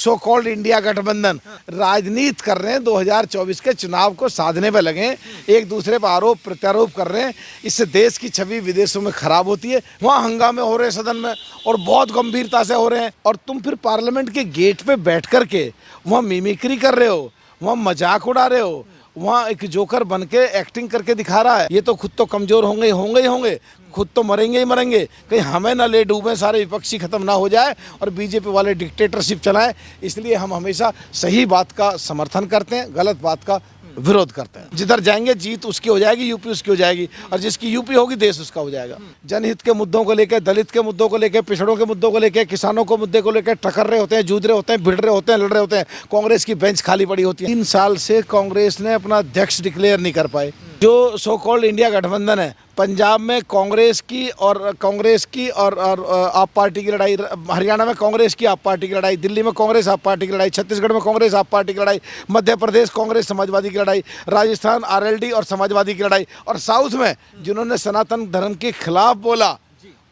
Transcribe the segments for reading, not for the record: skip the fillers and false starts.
So called India गठबंधन राजनीति कर रहे हैं, 2024 के चुनाव को साधने पे लगे, एक दूसरे पर आरोप प्रत्यारोप कर रहे हैं। इससे देश की छवि विदेशों में खराब होती है। वहाँ हंगामे हो रहे हैं सदन में और बहुत गंभीरता से हो रहे हैं, और तुम फिर पार्लियामेंट के गेट पे बैठ करके वहाँ मिमिक्री कर रहे हो, वहाँ मजाक उड़ा रहे हो, वहाँ एक जोकर बन के एक्टिंग करके दिखा रहा है। ये तो खुद तो कमजोर होंगे ही होंगे, खुद तो मरेंगे ही मरेंगे, कहीं हमें ना ले डूबे, सारे विपक्षी खत्म ना हो जाए और बीजेपी वाले डिक्टेटरशिप चलाएं। इसलिए हम हमेशा सही बात का समर्थन करते हैं, गलत बात का विरोध करते हैं। जिधर जाएंगे जीत उसकी हो जाएगी, यूपी उसकी हो जाएगी, और जिसकी यूपी होगी देश उसका हो जाएगा। जनहित के मुद्दों को लेकर, दलित के मुद्दों को लेकर, पिछड़ों के मुद्दों को लेकर, किसानों को मुद्दे को लेकर टकर रहे होते हैं, जूझ रहे होते हैं, भिड़ रहे होते हैं, लड़ रहे होते हैं। कांग्रेस की बेंच खाली पड़ी होती है। 3 साल से कांग्रेस ने अपना अध्यक्ष डिक्लेयर नहीं कर पाए। जो सो कॉल्ड इंडिया गठबंधन है, पंजाब में कांग्रेस की और आप पार्टी की लड़ाई, हरियाणा में कांग्रेस की आप पार्टी की लड़ाई, दिल्ली में कांग्रेस आप पार्टी की लड़ाई, छत्तीसगढ़ में कांग्रेस आप पार्टी की लड़ाई, मध्य प्रदेश कांग्रेस समाजवादी की लड़ाई, राजस्थान आरएलडी और समाजवादी की लड़ाई, और साउथ में जिन्होंने सनातन धर्म के खिलाफ बोला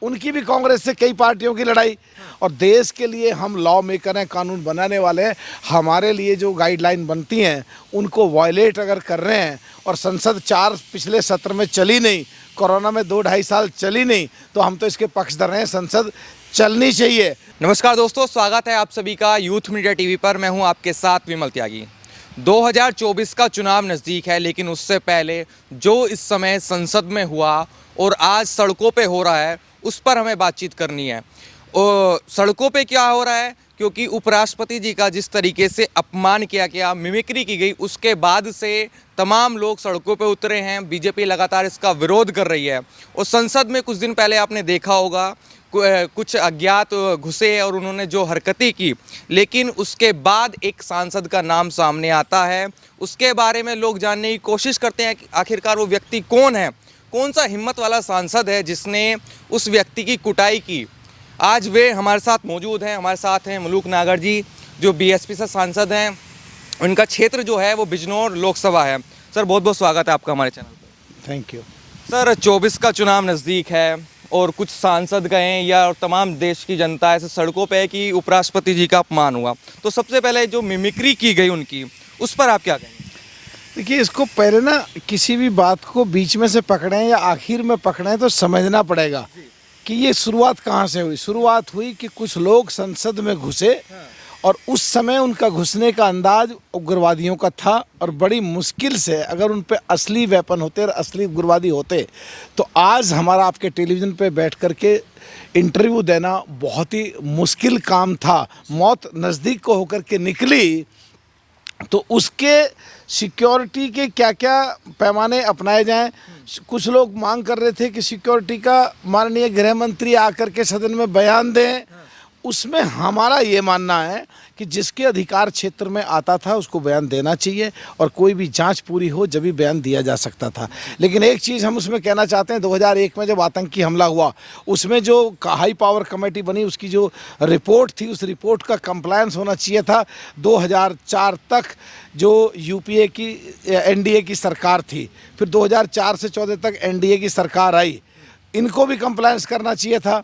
उनकी भी कांग्रेस से कई पार्टियों की लड़ाई। और देश के लिए हम लॉ मेकर हैं, कानून बनाने वाले हैं। हमारे लिए जो गाइडलाइन बनती हैं उनको वायलेट अगर कर रहे हैं, और संसद 4 पिछले सत्र में चली नहीं, कोरोना में 2-2.5 साल चली नहीं, तो हम तो इसके पक्षधर हैं, संसद चलनी चाहिए। नमस्कार दोस्तों, स्वागत है आप सभी का यूथ मीडिया टीवी पर। मैं हूं आपके साथ विमल त्यागी। 2024 का चुनाव नज़दीक है, लेकिन उससे पहले जो इस समय संसद में हुआ और आज सड़कों पे हो रहा है, उस पर हमें बातचीत करनी है। और सड़कों पे क्या हो रहा है, क्योंकि उपराष्ट्रपति जी का जिस तरीके से अपमान किया गया, मिमिक्री की गई, उसके बाद से तमाम लोग सड़कों पे उतरे हैं। बीजेपी लगातार इसका विरोध कर रही है। और संसद में कुछ दिन पहले आपने देखा होगा कुछ अज्ञात घुसे और उन्होंने जो हरकतें की, लेकिन उसके बाद एक सांसद का नाम सामने आता है। उसके बारे में लोग जानने की कोशिश करते हैं कि आखिरकार वो व्यक्ति कौन है, कौन सा हिम्मत वाला सांसद है जिसने उस व्यक्ति की कुटाई की। आज वे हमारे साथ मौजूद हैं। हमारे साथ हैं मलूक नागर जी, जो बीएसपी से सांसद हैं। उनका क्षेत्र जो है वो बिजनौर लोकसभा है। सर, बहुत बहुत स्वागत है आपका हमारे चैनल पर। Thank you. सर, 24 का चुनाव नज़दीक है और कुछ सांसद गए या और तमाम देश की जनता ऐसे सड़कों पे है कि उपराष्ट्रपति जी का अपमान हुआ, तो सबसे पहले जो मिमिक्री की गई उनकी, उस पर आप क्या कहेंगे? देखिए, इसको पहले ना किसी भी बात को बीच में से पकड़ें या आखिर में पकड़ें तो समझना पड़ेगा कि ये शुरुआत कहाँ से हुई। शुरुआत हुई कि कुछ लोग संसद में घुसे, और उस समय उनका घुसने का अंदाज उग्रवादियों का था, और बड़ी मुश्किल से अगर उन पे असली वेपन होते और असली उग्रवादी होते तो आज हमारा आपके टेलीविज़न पे बैठ कर के इंटरव्यू देना बहुत ही मुश्किल काम था। मौत नज़दीक को होकर के निकली, तो उसके सिक्योरिटी के क्या क्या पैमाने अपनाए जाएं। कुछ लोग मांग कर रहे थे कि सिक्योरिटी का माननीय गृह मंत्री आकर के सदन में बयान दें। उसमें हमारा ये मानना है कि जिसके अधिकार क्षेत्र में आता था उसको बयान देना चाहिए, और कोई भी जांच पूरी हो जब भी बयान दिया जा सकता था। लेकिन एक चीज़ हम उसमें कहना चाहते हैं, 2001 में जब आतंकी हमला हुआ, उसमें जो हाई पावर कमेटी बनी, उसकी जो रिपोर्ट थी, उस रिपोर्ट का कंप्लायंस होना चाहिए था। 2004 तक जो यूपीए की एनडीए की सरकार थी, फिर 2004 से 14 तक एनडीए की सरकार आई, इनको भी कंप्लायंस करना चाहिए था,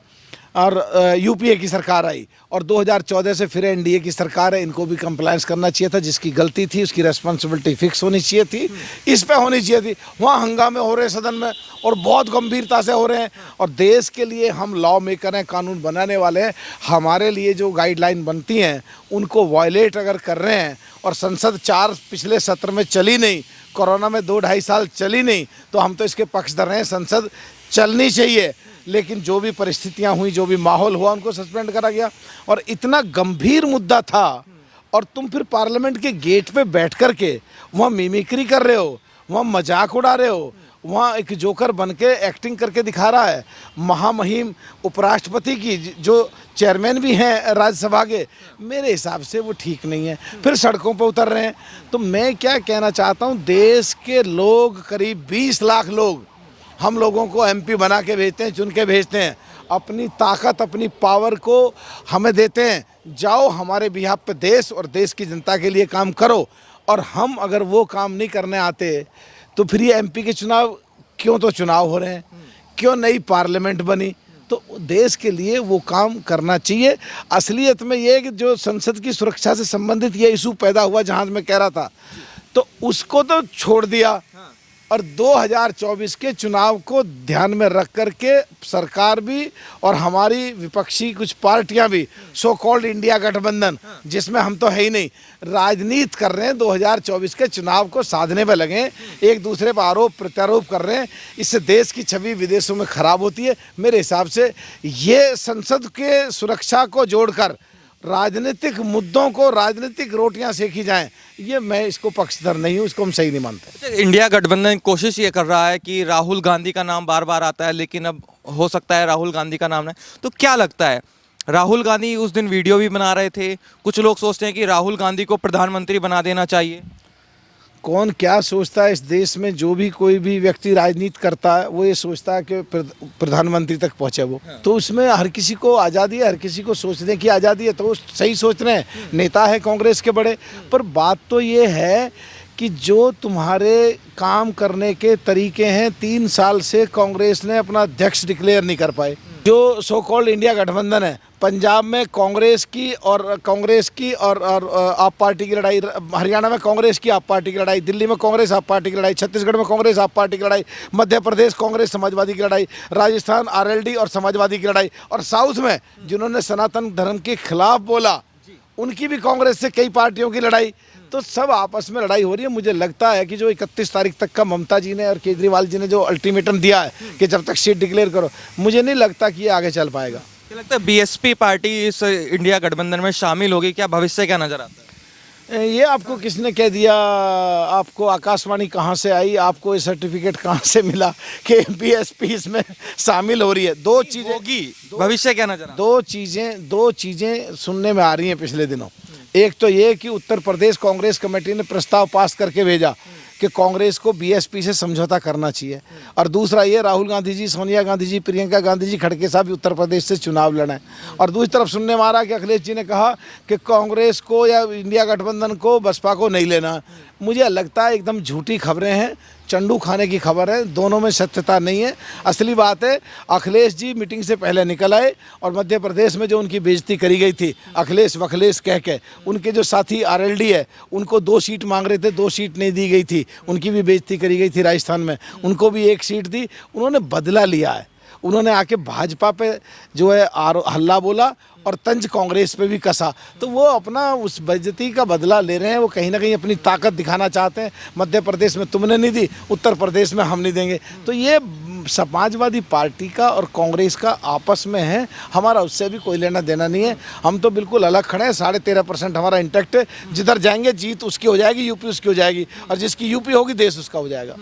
और यूपीए की सरकार आई, और 2014 से फिर एनडीए की सरकार है, इनको भी कंप्लायंस करना चाहिए था। जिसकी गलती थी उसकी रेस्पॉन्सिबिलिटी फिक्स होनी चाहिए थी, इस पे होनी चाहिए थी। वहाँ हंगामे हो रहे हैं सदन में और बहुत गंभीरता से हो रहे हैं, और देश के लिए हम लॉ मेकर हैं, कानून बनाने वाले हैं। हमारे लिए जो गाइडलाइन बनती हैं उनको वायलेट अगर कर रहे हैं, और संसद 4 पिछले सत्र में चली नहीं, कोरोना में 2-2.5 साल चली नहीं, तो हम तो इसके पक्षधर हैं, संसद चलनी चाहिए। लेकिन जो भी परिस्थितियां हुई, जो भी माहौल हुआ, उनको सस्पेंड करा गया। और इतना गंभीर मुद्दा था, और तुम फिर पार्लियामेंट के गेट पे बैठ कर के वहाँ मिमिक्री कर रहे हो, वहाँ मजाक उड़ा रहे हो, वहाँ एक जोकर बन के एक्टिंग करके दिखा रहा है। महामहिम उपराष्ट्रपति की जो चेयरमैन भी हैं राज्यसभा के, मेरे हिसाब से वो ठीक नहीं है। फिर सड़कों पर उतर रहे हैं। तो मैं क्या कहना चाहता हूँ, देश के लोग करीब 20 लाख लोग हम लोगों को एमपी बना के भेजते हैं, चुन के भेजते हैं, अपनी ताकत अपनी पावर को हमें देते हैं, जाओ हमारे बिहाफ पे देश और देश की जनता के लिए काम करो। और हम अगर वो काम नहीं करने आते तो फिर ये एमपी के चुनाव क्यों तो चुनाव हो रहे हैं, क्यों नई पार्लियामेंट बनी, तो देश के लिए वो काम करना चाहिए। असलियत में ये है कि जो संसद की सुरक्षा से संबंधित ये इशू पैदा हुआ, जहाँ मैं कह रहा था, तो उसको तो छोड़ दिया और 2024 के चुनाव को ध्यान में रख करके सरकार भी और हमारी विपक्षी कुछ पार्टियां भी, सो कॉल्ड इंडिया गठबंधन, जिसमें हम तो है ही नहीं, राजनीति कर रहे हैं, 2024 के चुनाव को साधने में लगे, एक दूसरे पर आरोप प्रत्यारोप कर रहे हैं। इससे देश की छवि विदेशों में खराब होती है। मेरे हिसाब से ये संसद के सुरक्षा को जोड़कर राजनीतिक मुद्दों को, राजनीतिक रोटियां सेकी जाएं, ये मैं इसको पक्षधर नहीं हूँ, इसको हम सही नहीं मानते। इंडिया गठबंधन कोशिश ये कर रहा है कि राहुल गांधी का नाम बार बार आता है, लेकिन अब हो सकता है राहुल गांधी का नाम नहीं। तो क्या लगता है, राहुल गांधी उस दिन वीडियो भी बना रहे थे, कुछ लोग सोचते हैं कि राहुल गांधी को प्रधानमंत्री बना देना चाहिए। कौन क्या सोचता है इस देश में, जो भी कोई भी व्यक्ति राजनीति करता है वो ये सोचता है कि प्रधानमंत्री तक पहुंचे वो। तो उसमें हर किसी को आज़ादी है, हर किसी को सोचने की आज़ादी है, तो वो सही सोच रहे हैं। नेता है कांग्रेस के बड़े, पर बात तो ये है कि जो तुम्हारे काम करने के तरीके हैं, 3 साल से कांग्रेस ने अपना अध्यक्ष डिक्लेयर नहीं कर पाए। जो सो कॉल्ड इंडिया गठबंधन है, पंजाब में कांग्रेस की और आप पार्टी की लड़ाई, हरियाणा में कांग्रेस की आप पार्टी की लड़ाई, दिल्ली में कांग्रेस आप पार्टी की लड़ाई, छत्तीसगढ़ में कांग्रेस आप पार्टी की लड़ाई, मध्य प्रदेश कांग्रेस समाजवादी की लड़ाई, राजस्थान आरएलडी और समाजवादी की लड़ाई, और साउथ में जिन्होंने सनातन धर्म के खिलाफ बोला उनकी भी कांग्रेस से कई पार्टियों की लड़ाई। तो सब आपस में लड़ाई हो रही है। मुझे लगता है कि जो 31 तारीख तक का ममता जी ने और केजरीवाल जी ने जो अल्टीमेटम दिया है कि जब तक सीट डिक्लेयर करो, मुझे नहीं लगता कि ये आगे चल पाएगा। क्या लगता है बीएसपी पार्टी इस इंडिया गठबंधन में शामिल होगी? क्या भविष्य क्या नजर आता है? ये आपको किसने कह दिया? आपको आकाशवाणी कहाँ से आई? आपको ये सर्टिफिकेट कहाँ से मिला कि बीएसपी इसमें शामिल हो रही है? दो चीज़ें होगी, भविष्य क्या नजर आता है? दो चीज़ें सुनने में आ रही हैं पिछले दिनों। एक तो ये कि उत्तर प्रदेश कांग्रेस कमेटी ने प्रस्ताव पास करके भेजा कि कांग्रेस को बीएसपी से समझौता करना चाहिए, और दूसरा ये राहुल गांधी जी, सोनिया गांधी जी, प्रियंका गांधी जी खड़गे साहब भी उत्तर प्रदेश से चुनाव लड़ें। और दूसरी तरफ सुनने में आ रहा कि अखिलेश जी ने कहा कि कांग्रेस को या इंडिया गठबंधन को, बसपा को नहीं लेना। मुझे लगता है एकदम झूठी खबरें हैं, चंडू खाने की खबर है, दोनों में सत्यता नहीं है। असली बात है, अखिलेश जी मीटिंग से पहले निकल आए और मध्य प्रदेश में जो उनकी बेइज्जती करी गई थी अखिलेश वखलेश कह के, उनके जो साथी आरएलडी है उनको 2 सीट मांग रहे थे, 2 सीट नहीं दी गई थी, उनकी भी बेइज्जती करी गई थी राजस्थान में, उनको भी 1 सीट दी। उन्होंने बदला लिया है, उन्होंने आके भाजपा पे जो है हल्ला बोला और तंज कांग्रेस पे भी कसा। तो वो अपना उस बेइज्जती का बदला ले रहे हैं, वो कहीं ना कहीं अपनी ताकत दिखाना चाहते हैं। मध्य प्रदेश में तुमने नहीं दी, उत्तर प्रदेश में हम नहीं देंगे। तो ये समाजवादी पार्टी का और कांग्रेस का आपस में है, हमारा उससे भी कोई लेना देना नहीं है। हम तो बिल्कुल अलग खड़े हैं, 13.5% हमारा इंटैक्ट है। जिधर जाएंगे जीत उसकी हो जाएगी, यूपी उसकी हो जाएगी, और जिसकी यूपी होगी देश उसका हो जाएगा।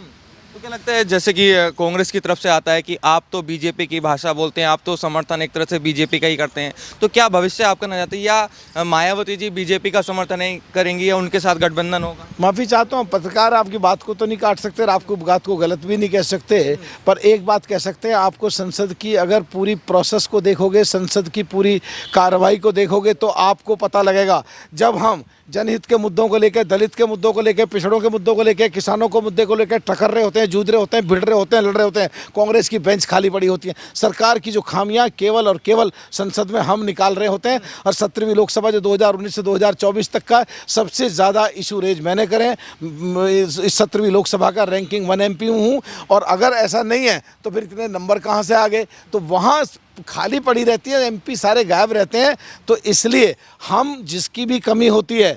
तो क्या लगता है, जैसे कि कांग्रेस की तरफ से आता है कि आप तो बीजेपी की भाषा बोलते हैं, आप तो समर्थन एक तरह से बीजेपी का ही करते हैं, तो क्या भविष्य आपका नजर आता है, या मायावती जी बीजेपी का समर्थन नहीं करेंगी या उनके साथ गठबंधन होगा? माफ़ी चाहता हूँ, पत्रकार आपकी बात को तो नहीं काट सकते और आपको बात को गलत भी नहीं कह सकते, पर एक बात कह सकते हैं, आपको संसद की अगर पूरी प्रोसेस को देखोगे, संसद की पूरी कार्रवाई को देखोगे, तो आपको पता लगेगा जब हम जनहित के मुद्दों को लेकर, दलित के मुद्दों को लेकर, पिछड़ों के मुद्दों को लेकर, किसानों को मुद्दे को लेकर टकर रहे होते हैं, जूझ रहे होते हैं, भिड़ रहे होते हैं, लड़ रहे होते हैं, कांग्रेस की बेंच खाली पड़ी होती है। सरकार की जो खामियां केवल और केवल संसद में हम निकाल रहे होते हैं। और 17वीं लोकसभा जो 2019 से 2024 तक का सबसे ज़्यादा इशू रेज मैंने करे, इस 17वीं लोकसभा का रैंकिंग 1 MP हूँ। और अगर ऐसा नहीं है तो फिर इतने नंबर कहाँ से आ गए? तो वहाँ खाली पड़ी रहती है, MP सारे गायब रहते हैं। तो इसलिए हम जिसकी भी कमी होती है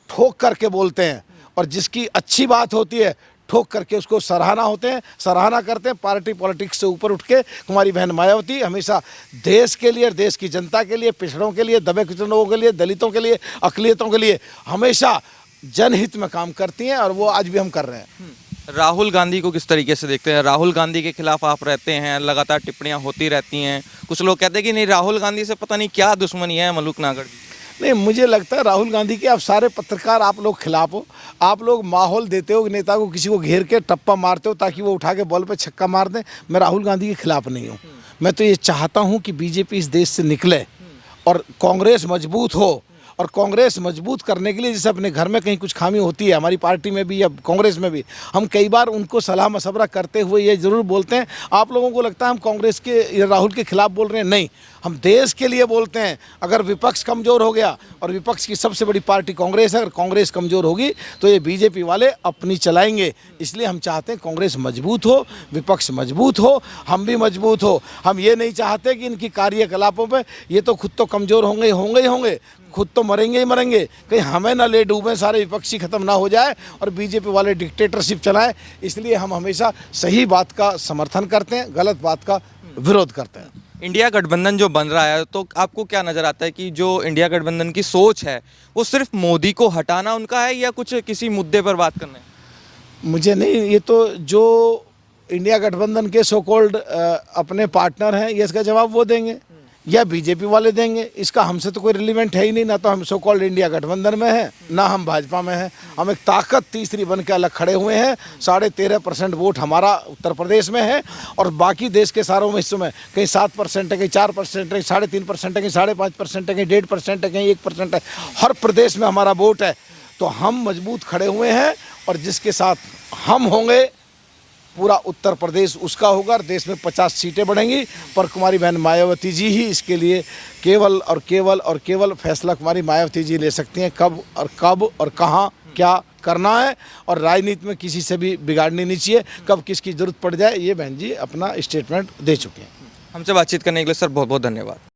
ठोक करके बोलते हैं, और जिसकी अच्छी बात होती है ठोक करके उसको सराहना करते हैं। पार्टी पॉलिटिक्स से ऊपर उठ के कुमारी बहन मायावती हमेशा देश के लिए, देश की जनता के लिए, पिछड़ों के लिए, दबे कुचले लोगों के लिए, दलितों के लिए, अक़लियतों के लिए हमेशा जनहित में काम करती हैं, और वो आज भी हम कर रहे हैं। राहुल गांधी को किस तरीके से देखते हैं? राहुल गांधी के खिलाफ आप रहते हैं, लगातार टिप्पणियां होती रहती हैं, कुछ लोग कहते हैं कि नहीं राहुल गांधी से पता नहीं क्या दुश्मनी है मलूक नागर जी। नहीं, मुझे लगता है राहुल गांधी के आप सारे पत्रकार आप लोग खिलाफ हो। आप लोग माहौल देते हो, नेता को किसी को घेर के टप्पा मारते हो ताकि वो उठा के बॉल पे छक्का मार दें। मैं राहुल गांधी के खिलाफ नहीं हूँ। मैं तो ये चाहता हूँ कि बीजेपी इस देश से निकले और कांग्रेस मजबूत हो और कांग्रेस मजबूत करने के लिए, जैसे अपने घर में कहीं कुछ खामी होती है, हमारी पार्टी में भी या कांग्रेस में भी, हम कई बार उनको सलाह मशवरा करते हुए ये ज़रूर बोलते हैं, आप लोगों को लगता है हम कांग्रेस के या राहुल के खिलाफ बोल रहे हैं, नहीं, हम देश के लिए बोलते हैं। अगर विपक्ष कमज़ोर हो गया, और विपक्ष की सबसे बड़ी पार्टी कांग्रेस है, अगर कांग्रेस कमज़ोर होगी तो ये बीजेपी वाले अपनी चलाएंगे। इसलिए हम चाहते हैं कांग्रेस मजबूत हो, विपक्ष मजबूत हो, हम भी मजबूत हो। हम ये नहीं चाहते कि इनकी कार्यकलापों पे ये तो खुद तो कमज़ोर होंगे ही होंगे, खुद तो मरेंगे ही मरेंगे, कहीं हमें ना ले डूबें, सारे विपक्षी खत्म ना हो जाए और बीजेपी वाले डिक्टेटरशिप चलाएं। इसलिए हम हमेशा सही बात का समर्थन करते हैं, गलत बात का विरोध करते हैं। इंडिया गठबंधन जो बन रहा है, तो आपको क्या नज़र आता है कि जो इंडिया गठबंधन की सोच है वो सिर्फ मोदी को हटाना उनका है, या कुछ किसी मुद्दे पर बात करना है? मुझे नहीं, ये तो जो इंडिया गठबंधन के सो कॉल्ड अपने पार्टनर हैं, ये इसका जवाब वो देंगे या बीजेपी वाले देंगे। इसका हमसे तो कोई रिलीवेंट है ही नहीं, ना तो हम सो कॉल्ड इंडिया गठबंधन में हैं, ना हम भाजपा में हैं। हम एक ताकत तीसरी बन के अलग खड़े हुए हैं। 13.5% वोट हमारा उत्तर प्रदेश में है, और बाकी देश के सारों में हिस्सों में कहीं 7% है, कहीं 4% है, 3.5% है, कहीं 5.5% है, कहीं 1.5% है, कहीं 1% है। हर प्रदेश में हमारा वोट है। तो हम मजबूत खड़े हुए हैं, और जिसके साथ हम होंगे पूरा उत्तर प्रदेश उसका होगा, और देश में 50 सीटें बढ़ेंगी। पर कुमारी बहन मायावती जी ही इसके लिए केवल फैसला कुमारी मायावती जी ले सकती हैं, कब और कहाँ क्या करना है। और राजनीति में किसी से भी बिगाड़नी नहीं चाहिए, कब किसकी ज़रूरत पड़ जाए, ये बहन जी अपना स्टेटमेंट दे चुके हैं। हमसे बातचीत करने के लिए सर बहुत बहुत धन्यवाद।